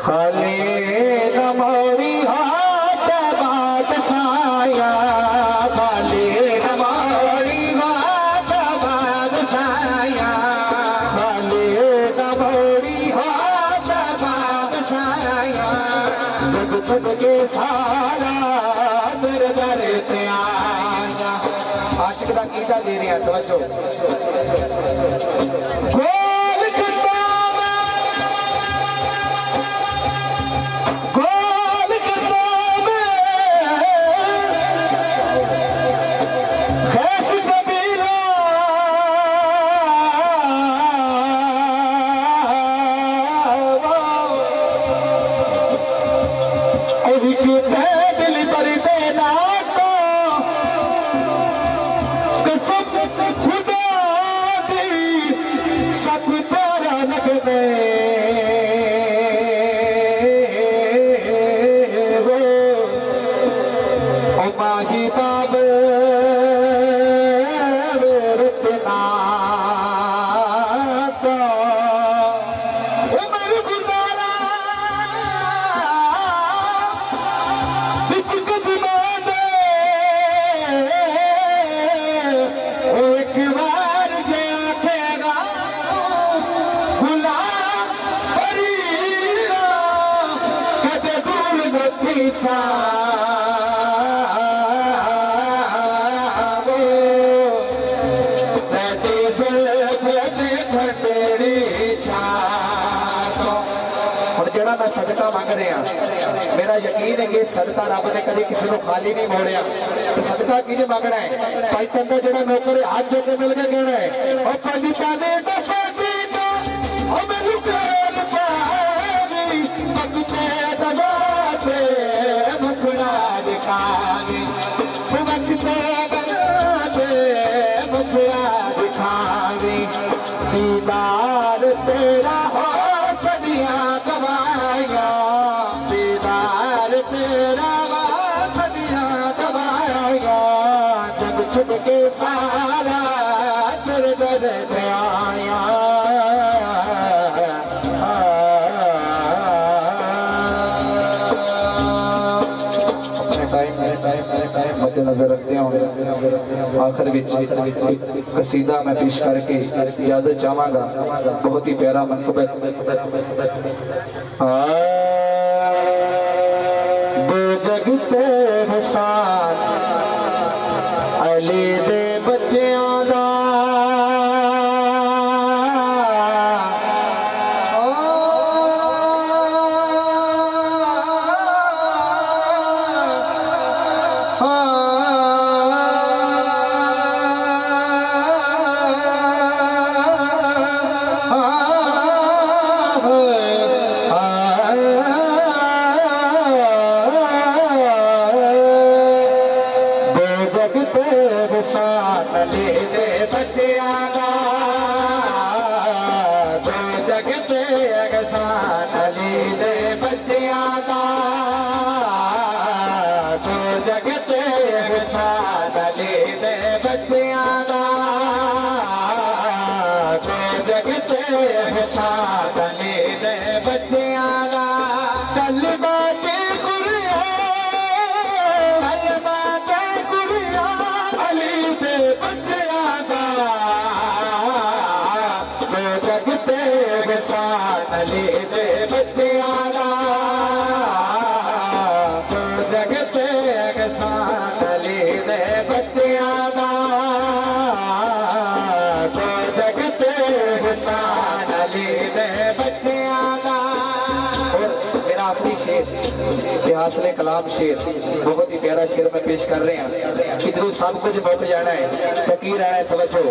खाली नमोरी हाथ बात साया, खाली नमोरी हाथ बात साया, खाली नमोरी हाथ बात साया। जग छुप के सारा मेरे दर पे आया। आशिक दा कीजा दे रहे हैं, तवज्जो। सदका मंग रहे हैं, मेरा यकीन है कि सदका रब ने कभी किसी को खाली नहीं मोड़िया। तो सदका किजे मंगना है? भाई कंधा जो नौकर हाथ जो के मिल के कहना है और पंडिता ने दीदार तेरा हो सदियां गवाया, दीदार तेरा हो सदियां गवाया। जग छुप के सारा तेरे दर पे आया। नजर रखते हैं आखिर कसीदा मैं पेश करके इजाजत चाहूंगा। बहुत ही प्यारा मनकबत दो जगते हसान अली दे बच्चियां दा हासिल कलाम शेर बहुत ही प्यारा शेर में पेश कर रहे हैं। किधरों सब कुछ मुक जाना है तो की रहना है? तवज्जो।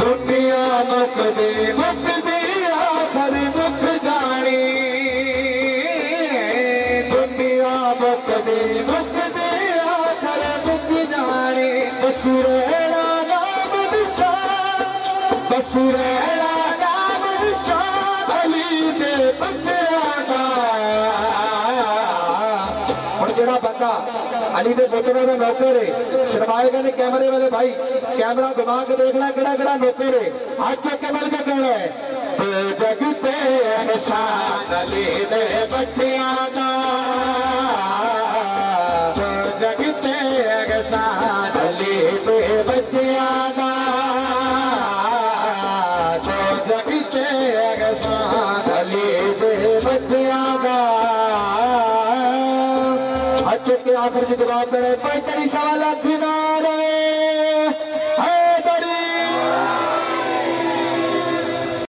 दुनिया मुक दे मुक दे आखिर मुक जानी, दुनिया मुक दे मुक दे आखिर मुक जानी। बसुरेला नाम निशान, बसुरेला नाम निशान अली दे बच्चियां दा। हुण जेड़ा बंदा का अली दे पुत्र का नौकर है शर्माए गए कैमरे वाले भाई कैमरा घुमा के देखना किड़ा किड़ा नौकर है हाथ चुक के मिल के कहना है जगते एहसान अली दे बच्चियां दा जगते एहसान अली दे बच्चियां दा जगते एहसान अली दे बच्चियां दा के आखिर से जवाब दे 45 सवाल